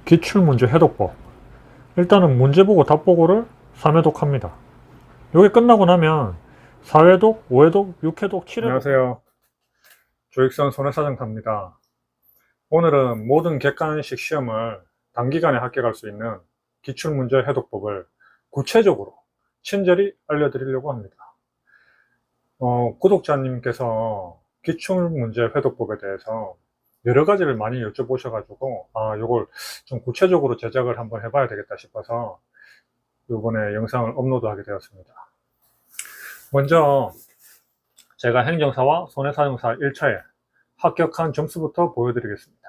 기출문제 해독법. 일단은 문제 보고 답 보고를 3회독 합니다. 요게 끝나고 나면 4회독, 5회독, 6회독, 7회독. 안녕하세요. 조익선 손해사정사입니다. 오늘은 모든 객관식 시험을 단기간에 합격할 수 있는 기출문제 해독법을 구체적으로 친절히 알려드리려고 합니다. 구독자님께서 기출문제 해독법에 대해서 여러 가지를 많이 여쭤보셔가지고 요걸 좀 구체적으로 제작을 한번 해봐야 되겠다 싶어서 이번에 영상을 업로드하게 되었습니다. 먼저 제가 행정사와 손해사정사 1차에 합격한 점수부터 보여드리겠습니다.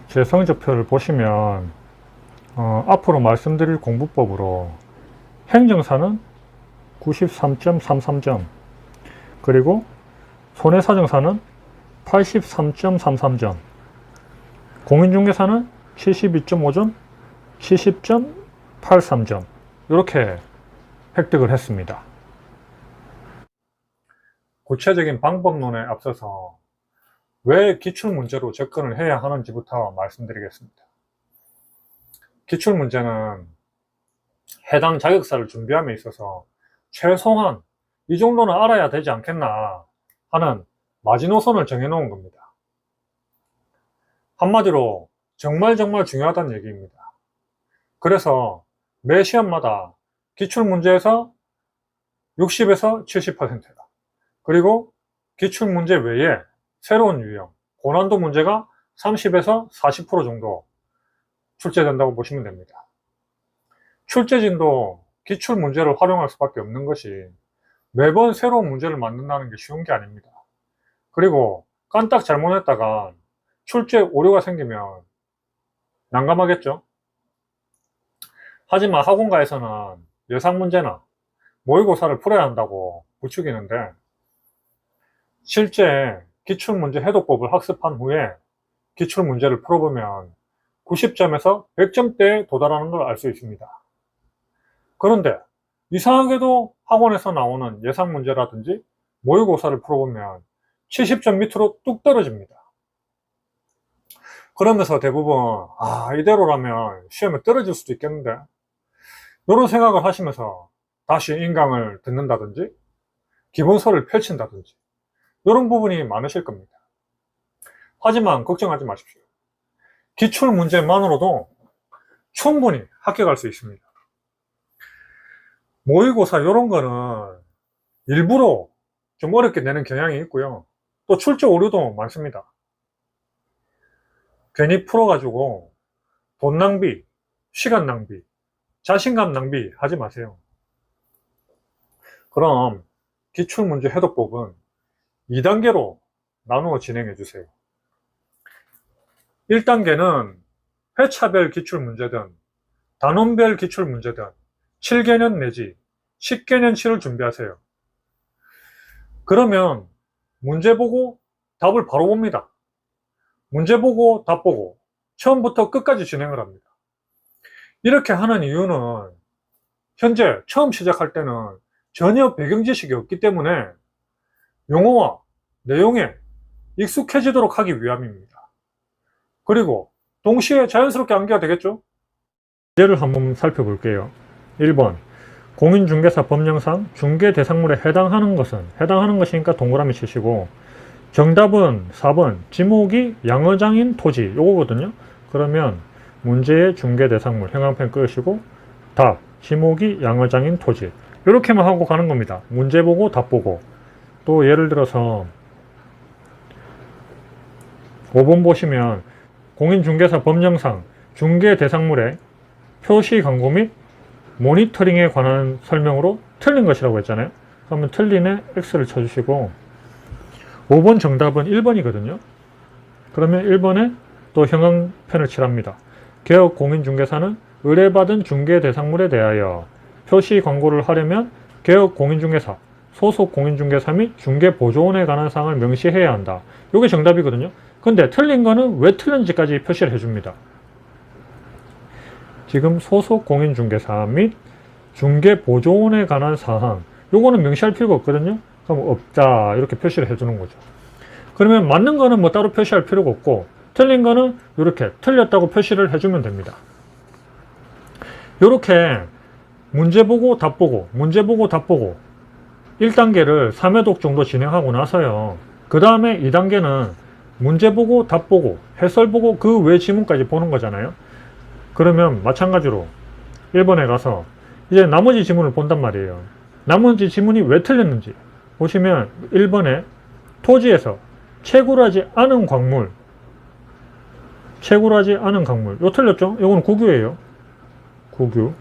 제 성적표를 보시면 앞으로 말씀드릴 공부법으로 행정사는 93.33점, 그리고 손해사정사는 83.33점, 공인중개사는 72.5점, 70.83점 이렇게 획득을 했습니다. 구체적인 방법론에 앞서서 왜 기출문제로 접근을 해야 하는지부터 말씀드리겠습니다. 기출문제는 해당 자격사를 준비함에 있어서 최소한 이 정도는 알아야 되지 않겠나 하는 마지노선을 정해놓은 겁니다. 한마디로 정말 중요하다는 얘기입니다. 그래서 매 시험마다 기출문제에서 60에서 70%가, 그리고 기출문제 외에 새로운 유형, 고난도 문제가 30에서 40% 정도 출제된다고 보시면 됩니다. 출제진도 기출문제를 활용할 수밖에 없는 것이 매번 새로운 문제를 만든다는 게 쉬운 게 아닙니다. 그리고 깜딱 잘못했다가 출제 오류가 생기면 난감하겠죠? 하지만 학원가에서는 예상문제나 모의고사를 풀어야 한다고 부추기는데, 실제 기출문제 해독법을 학습한 후에 기출문제를 풀어보면 90점에서 100점대에 도달하는 걸 알 수 있습니다. 그런데 이상하게도 학원에서 나오는 예상문제라든지 모의고사를 풀어보면 70점 밑으로 뚝 떨어집니다. 그러면서 대부분 이대로라면 시험에 떨어질 수도 있겠는데, 이런 생각을 하시면서 다시 인강을 듣는다든지 기본서를 펼친다든지 이런 부분이 많으실 겁니다. 하지만 걱정하지 마십시오. 기출문제만으로도 충분히 합격할 수 있습니다. 모의고사 이런 거는 일부러 좀 어렵게 내는 경향이 있고요. 또 출제 오류도 많습니다. 괜히 풀어가지고 돈 낭비, 시간 낭비, 자신감 낭비 하지 마세요. 그럼 기출문제 해독법은 2단계로 나누어 진행해 주세요. 1단계는 회차별 기출문제든 단원별 기출문제든 7개년 내지 10개년치를 준비하세요. 그러면 문제 보고 답을 바로 봅니다. 문제 보고 답 보고 처음부터 끝까지 진행을 합니다. 이렇게 하는 이유는 현재 처음 시작할 때는 전혀 배경 지식이 없기 때문에 용어와 내용에 익숙해지도록 하기 위함입니다. 그리고 동시에 자연스럽게 암기가 되겠죠? 예를 한번 살펴볼게요. 1번 공인중개사 법령상 중개대상물에 해당하는 것이니까 동그라미 치시고, 정답은 4번 지목이 양어장인 토지 요거거든요. 그러면 문제의 중개대상물 형광펜 끄시고 답 지목이 양어장인 토지 이렇게만 하고 가는 겁니다. 문제 보고 답 보고. 또 예를 들어서 5번 보시면 공인중개사 법령상 중개대상물의 표시 광고 및 모니터링에 관한 설명으로 틀린 것이라고 했잖아요. 그러면 틀린에 X를 쳐주시고, 5번 정답은 1번이거든요. 그러면 1번에 또 형광펜을 칠합니다. 개업 공인중개사는 의뢰받은 중개대상물에 대하여 표시 광고를 하려면 개업 공인중개사, 소속 공인중개사 및 중개보조원에 관한 사항을 명시해야 한다. 이게 정답이거든요. 근데 틀린 거는 왜 틀린지까지 표시를 해줍니다. 지금 소속 공인중개사 및 중개보조원에 관한 사항 요거는 명시할 필요가 없거든요. 그럼 없다 이렇게 표시를 해주는 거죠. 그러면 맞는 거는 뭐 따로 표시할 필요가 없고 틀린 거는 이렇게 틀렸다고 표시를 해주면 됩니다. 이렇게 문제 보고 답 보고 문제 보고 답 보고 1단계를 3회독 정도 진행하고 나서요, 그 다음에 2단계는 문제 보고 답 보고 해설 보고 그 외 지문까지 보는 거잖아요. 그러면 마찬가지로 1번에 가서 이제 나머지 지문을 본단 말이에요. 나머지 지문이 왜 틀렸는지 보시면 1번에 토지에서 채굴하지 않은 광물, 채굴하지 않은 광물, 요 틀렸죠? 이거는 국유예요. 국유.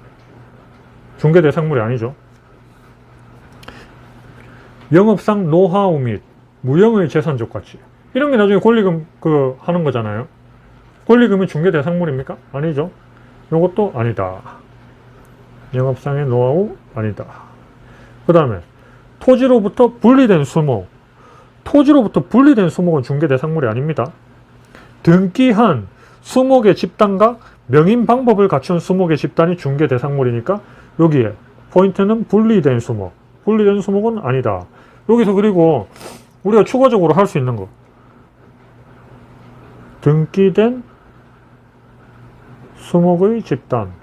중개 대상물이 아니죠. 영업상 노하우 및 무형의 재산적 가치, 이런 게 나중에 권리금 하는 거잖아요. 권리금이 중개 대상물입니까? 아니죠. 요것도 아니다. 영업상의 노하우 아니다. 그 다음에 토지로부터 분리된 수목, 토지로부터 분리된 수목은 중개 대상물이 아닙니다. 등기한 수목의 집단과 명인 방법을 갖춘 수목의 집단이 중개 대상물이니까 여기에 포인트는 분리된 수목, 분리된 수목은 아니다. 여기서 그리고 우리가 추가적으로 할 수 있는 거, 등기된 수목의 집단,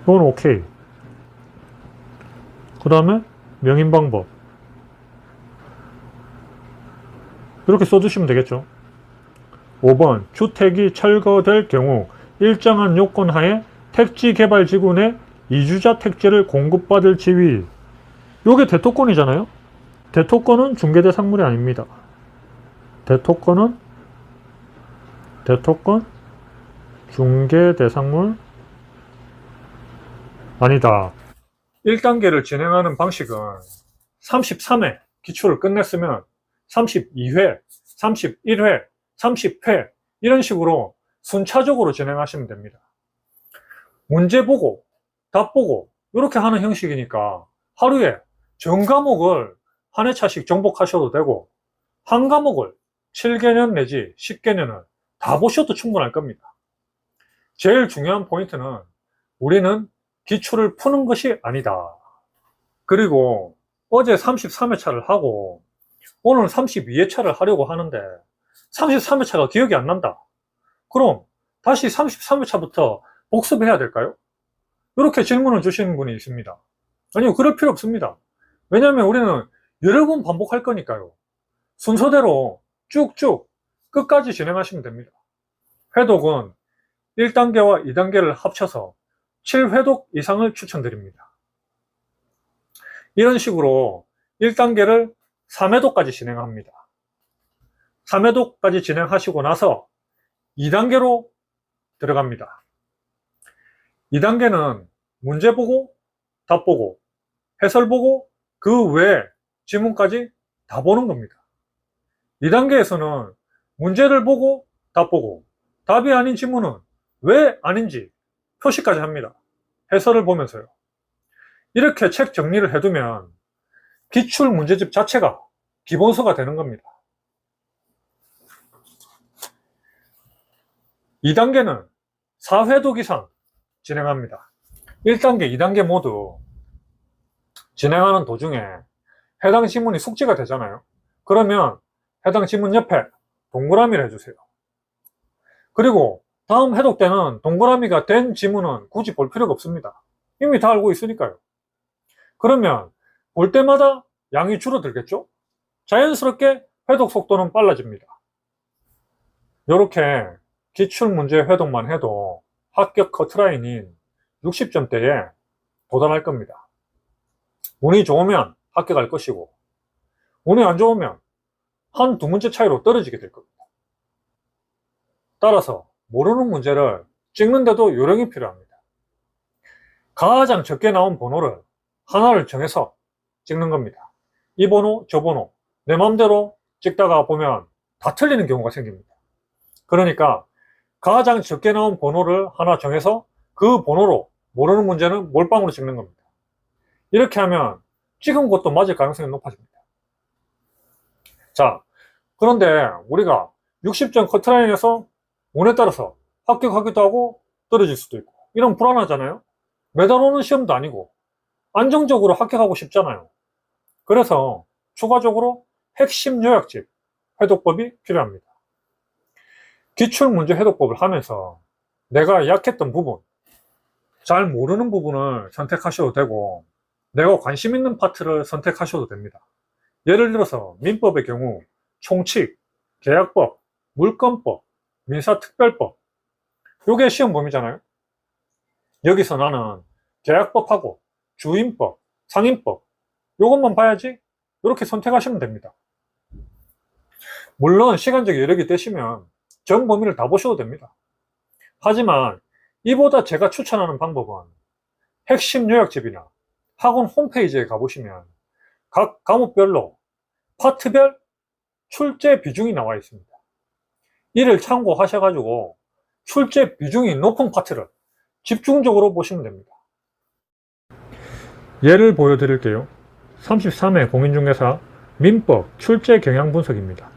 이건 오케이. 그 다음에 명인 방법 이렇게 써주시면 되겠죠. 5번 주택이 철거될 경우 일정한 요건 하에 택지개발지구 내 이주자 택지를 공급받을 지위, 요게 대토권이잖아요. 대토권은 중개대상물이 아닙니다. 대토권 중개대상물 아니다. 1단계를 진행하는 방식은 33회 기초를 끝냈으면 32회, 31회, 30회 이런 식으로 순차적으로 진행하시면 됩니다. 문제 보고 답 보고 이렇게 하는 형식이니까 하루에 전 과목을 한 회차씩 정복하셔도 되고 한 과목을 7개년 내지 10개년을 다 보셔도 충분할 겁니다. 제일 중요한 포인트는 우리는 기출을 푸는 것이 아니다. 그리고 어제 33회차를 하고 오늘 32회차를 하려고 하는데 33회차가 기억이 안 난다. 그럼 다시 33회차부터 복습해야 될까요? 이렇게 질문을 주시는 분이 있습니다. 아니요, 그럴 필요 없습니다. 왜냐하면 우리는 여러 번 반복할 거니까요. 순서대로 쭉쭉 끝까지 진행하시면 됩니다. 회독은 1단계와 2단계를 합쳐서 7회독 이상을 추천드립니다. 이런 식으로 1단계를 3회독까지 진행합니다. 3회독까지 진행하시고 나서 2단계로 들어갑니다. 2단계는 문제 보고 답 보고 해설 보고 그 외 지문까지 다 보는 겁니다. 2단계에서는 문제를 보고 답 보고 답이 아닌 지문은 왜 아닌지 표시까지 합니다. 해설을 보면서요. 이렇게 책 정리를 해두면 기출 문제집 자체가 기본서가 되는 겁니다. 2단계는 4회독 이상 진행합니다. 1단계, 2단계 모두 진행하는 도중에 해당 지문이 숙지가 되잖아요. 그러면 해당 지문 옆에 동그라미를 해주세요. 그리고 다음 해독 때는 동그라미가 된 지문은 굳이 볼 필요가 없습니다. 이미 다 알고 있으니까요. 그러면 볼 때마다 양이 줄어들겠죠? 자연스럽게 회독 속도는 빨라집니다. 이렇게 기출문제 회독만 해도 합격 커트라인인 60점대에 도달할 겁니다. 운이 좋으면 합격할 것이고 운이 안 좋으면 한두 문제 차이로 떨어지게 될 겁니다. 따라서 모르는 문제를 찍는데도 요령이 필요합니다. 가장 적게 나온 번호를 하나를 정해서 찍는 겁니다. 이 번호, 저 번호 내 마음대로 찍다가 보면 다 틀리는 경우가 생깁니다. 그러니까 가장 적게 나온 번호를 하나 정해서 그 번호로 모르는 문제는 몰빵으로 찍는 겁니다. 이렇게 하면 찍은 것도 맞을 가능성이 높아집니다. 자, 그런데 우리가 60점 커트라인에서 운에 따라서 합격하기도 하고 떨어질 수도 있고 이런 불안하잖아요. 매달 오는 시험도 아니고 안정적으로 합격하고 싶잖아요. 그래서 추가적으로 핵심 요약집 회독법이 필요합니다. 기출문제 해독법을 하면서 내가 약했던 부분, 잘 모르는 부분을 선택하셔도 되고 내가 관심 있는 파트를 선택하셔도 됩니다. 예를 들어서 민법의 경우 총칙, 계약법, 물권법, 민사특별법, 요게 시험 범위잖아요. 여기서 나는 계약법하고 주임법, 상임법 요것만 봐야지, 이렇게 선택하시면 됩니다. 물론 시간적 여력이 되시면 전 범위를 다 보셔도 됩니다. 하지만 이보다 제가 추천하는 방법은 핵심 요약집이나 학원 홈페이지에 가보시면 각 과목별로 파트별 출제 비중이 나와 있습니다. 이를 참고하셔가지고 출제 비중이 높은 파트를 집중적으로 보시면 됩니다. 예를 보여드릴게요. 33회 공인중개사 민법 출제 경향 분석입니다.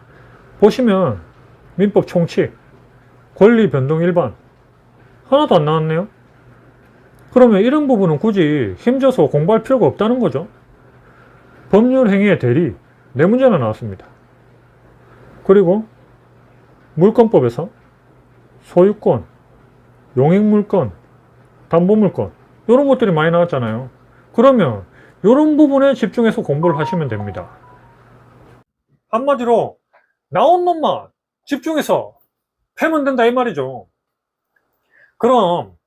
보시면 민법 총칙, 권리 변동 일반 하나도 안 나왔네요. 그러면 이런 부분은 굳이 힘줘서 공부할 필요가 없다는 거죠. 법률 행위의 대리 4문제나 나왔습니다. 그리고 물권법에서 소유권, 용익물권, 담보물권 이런 것들이 많이 나왔잖아요. 그러면 이런 부분에 집중해서 공부를 하시면 됩니다. 한마디로 나온 놈만 집중해서 패면 된다 이 말이죠. 그럼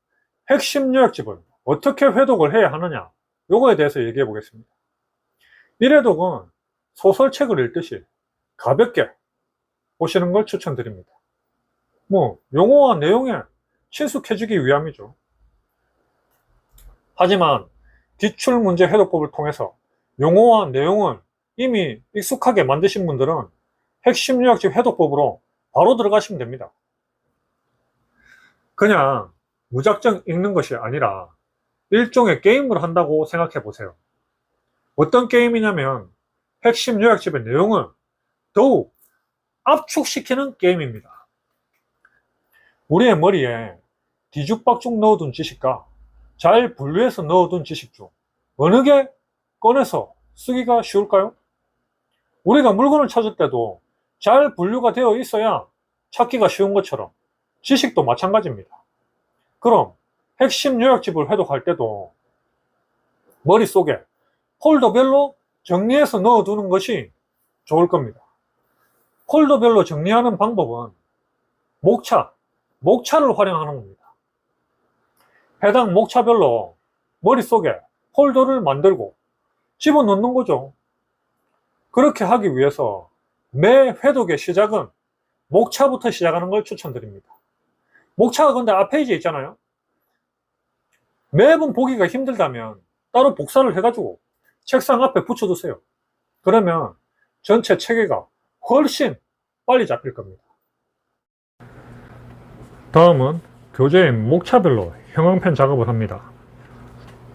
핵심 요약집을 어떻게 회독을 해야 하느냐, 요거에 대해서 얘기해 보겠습니다. 일회독은 소설책을 읽듯이 가볍게 보시는 걸 추천드립니다. 용어와 내용에 친숙해지기 위함이죠. 하지만 기출문제 해독법을 통해서 용어와 내용을 이미 익숙하게 만드신 분들은 핵심 요약집 해독법으로 바로 들어가시면 됩니다. 그냥 무작정 읽는 것이 아니라 일종의 게임을 한다고 생각해 보세요. 어떤 게임이냐면 핵심 요약집의 내용을 더욱 압축시키는 게임입니다. 우리의 머리에 뒤죽박죽 넣어둔 지식과 잘 분류해서 넣어둔 지식 중 어느 게 꺼내서 쓰기가 쉬울까요? 우리가 물건을 찾을 때도 잘 분류가 되어 있어야 찾기가 쉬운 것처럼 지식도 마찬가지입니다. 그럼 핵심 요약집을 회독할 때도 머릿속에 폴더별로 정리해서 넣어두는 것이 좋을 겁니다. 폴더별로 정리하는 방법은 목차를 활용하는 겁니다. 해당 목차별로 머릿속에 폴더를 만들고 집어넣는 거죠. 그렇게 하기 위해서 매 회독의 시작은 목차부터 시작하는 걸 추천드립니다. 목차가 근데 앞 페이지에 있잖아요. 매번 보기가 힘들다면 따로 복사를 해가지고 책상 앞에 붙여두세요. 그러면 전체 체계가 훨씬 빨리 잡힐 겁니다. 다음은 교재의 목차별로 형광펜 작업을 합니다.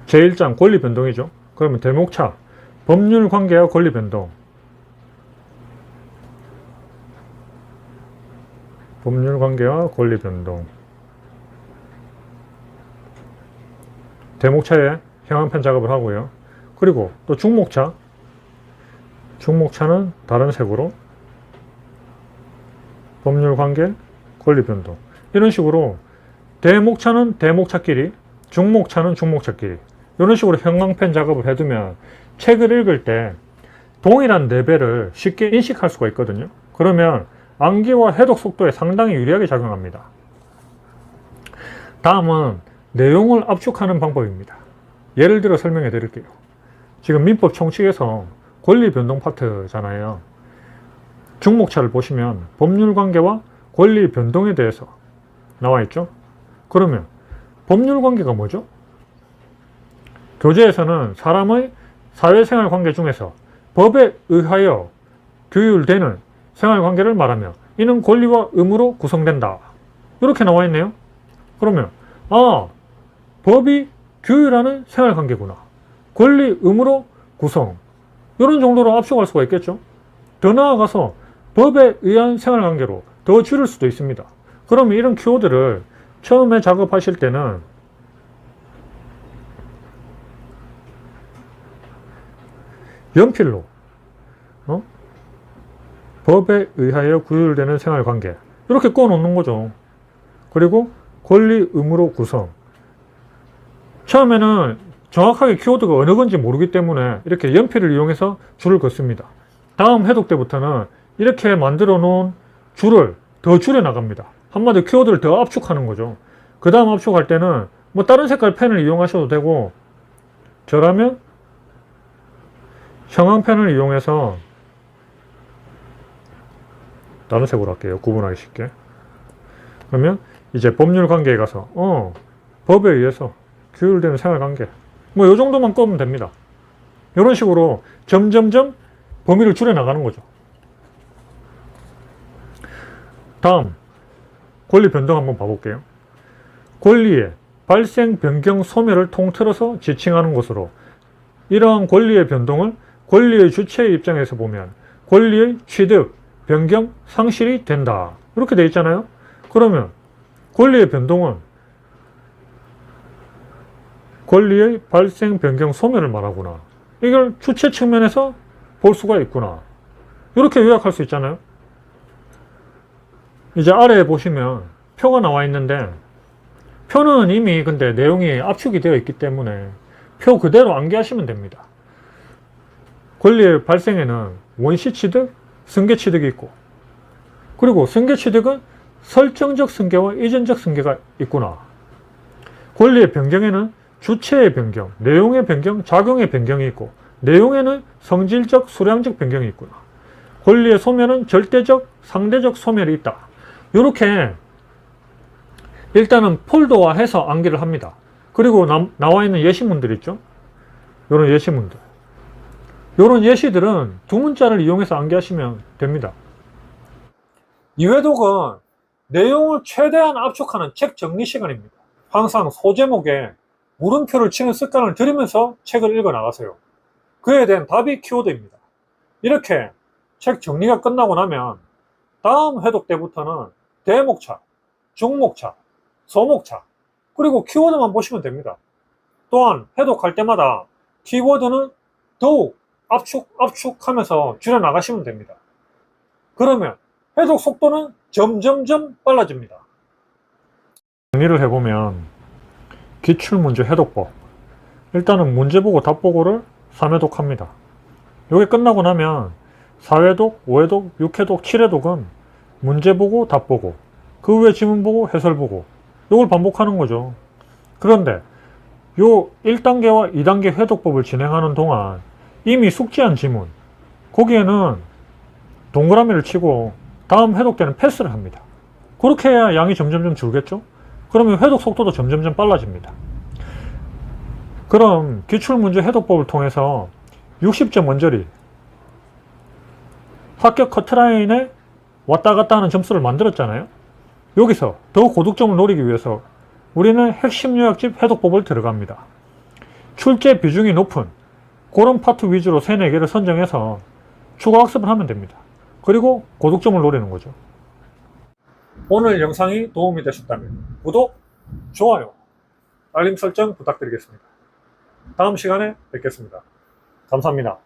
제1장 권리 변동이죠. 그러면 대목차 법률 관계와 권리 변동, 법률 관계와 권리 변동, 대목차에 형광펜 작업을 하고요. 그리고 또 중목차는 다른 색으로 법률 관계, 권리 변동, 이런 식으로 대목차는 대목차끼리, 중목차는 중목차끼리 이런 식으로 형광펜 작업을 해두면 책을 읽을 때 동일한 레벨을 쉽게 인식할 수가 있거든요. 그러면 암기와 해독 속도에 상당히 유리하게 작용합니다. 다음은 내용을 압축하는 방법입니다. 예를 들어 설명해 드릴게요. 지금 민법 총칙에서 권리 변동 파트잖아요. 중목차를 보시면 법률 관계와 권리 변동에 대해서 나와 있죠. 그러면 법률 관계가 뭐죠? 교재에서는 사람의 사회생활 관계 중에서 법에 의하여 규율되는 생활관계를 말하며 이는 권리와 의무로 구성된다. 이렇게 나와 있네요. 그러면 법이 규율하는 생활관계구나. 권리, 의무로 구성. 이런 정도로 압축할 수가 있겠죠. 더 나아가서 법에 의한 생활관계로 더 줄일 수도 있습니다. 그러면 이런 키워드를 처음에 작업하실 때는 연필로 법에 의하여 규율되는 생활관계, 이렇게 꺼 놓는 거죠. 그리고 권리 의무로 구성. 처음에는 정확하게 키워드가 어느 건지 모르기 때문에 이렇게 연필을 이용해서 줄을 긋습니다. 다음 해독 때부터는 이렇게 만들어 놓은 줄을 더 줄여 나갑니다. 한마디로 키워드를 더 압축하는 거죠. 그 다음 압축할 때는 뭐 다른 색깔 펜을 이용하셔도 되고, 저라면 형광펜을 이용해서 다른 색으로 할게요. 구분하기 쉽게. 그러면 이제 법률 관계에 가서 법에 의해서 규율되는 생활관계, 뭐 요 정도만 꺼면 됩니다. 이런 식으로 점점점 범위를 줄여 나가는 거죠. 다음 권리 변동 한번 봐볼게요. 권리의 발생, 변경, 소멸을 통틀어서 지칭하는 것으로, 이러한 권리의 변동을 권리의 주체의 입장에서 보면 권리의 취득, 변경, 상실이 된다. 이렇게 되어 있잖아요. 그러면 권리의 변동은 권리의 발생, 변경, 소멸을 말하구나. 이걸 주체 측면에서 볼 수가 있구나. 이렇게 요약할 수 있잖아요. 이제 아래에 보시면 표가 나와 있는데, 표는 이미 근데 내용이 압축이 되어 있기 때문에 표 그대로 암기하시면 됩니다. 권리의 발생에는 원시 취득, 승계 취득이 있고, 그리고 승계 취득은 설정적 승계와 이전적 승계가 있구나. 권리의 변경에는 주체의 변경, 내용의 변경, 작용의 변경이 있고, 내용에는 성질적, 수량적 변경이 있구나. 권리의 소멸은 절대적, 상대적 소멸이 있다. 이렇게 일단은 폴더화해서 암기를 합니다. 그리고 나와 있는 예시문들 있죠? 이런 예시문들. 이런 예시들은 두 문자를 이용해서 암기하시면 됩니다. 이회독은 내용을 최대한 압축하는 책 정리 시간입니다. 항상 소제목에 물음표를 치는 습관을 들이면서 책을 읽어 나가세요. 그에 대한 답이 키워드입니다. 이렇게 책 정리가 끝나고 나면 다음 회독 때부터는 대목차, 중목차, 소목차, 그리고 키워드만 보시면 됩니다. 또한 해독할 때마다 키워드는 더욱 압축하면서 줄여 나가시면 됩니다. 그러면 해독 속도는 점점점 빨라집니다. 정리를 해보면 기출문제 해독법, 일단은 문제 보고 답 보고를 3회독 합니다. 이게 끝나고 나면 4회독, 5회독, 6회독, 7회독은 문제 보고 답 보고, 그 후에 지문 보고 해설 보고, 이걸 반복하는 거죠. 그런데 요 1단계와 2단계 회독법을 진행하는 동안 이미 숙지한 지문, 거기에는 동그라미를 치고 다음 회독 때는 패스를 합니다. 그렇게 해야 양이 점점점 줄겠죠? 그러면 회독 속도도 점점점 빨라집니다. 그럼 기출문제 해독법을 통해서 60점 원저리, 합격 커트라인에 왔다 갔다 하는 점수를 만들었잖아요. 여기서 더 고득점을 노리기 위해서 우리는 핵심 요약집 해독법을 들어갑니다. 출제 비중이 높은 그런 파트 위주로 3, 4개를 선정해서 추가 학습을 하면 됩니다. 그리고 고득점을 노리는 거죠. 오늘 영상이 도움이 되셨다면 구독, 좋아요, 알림 설정 부탁드리겠습니다. 다음 시간에 뵙겠습니다. 감사합니다.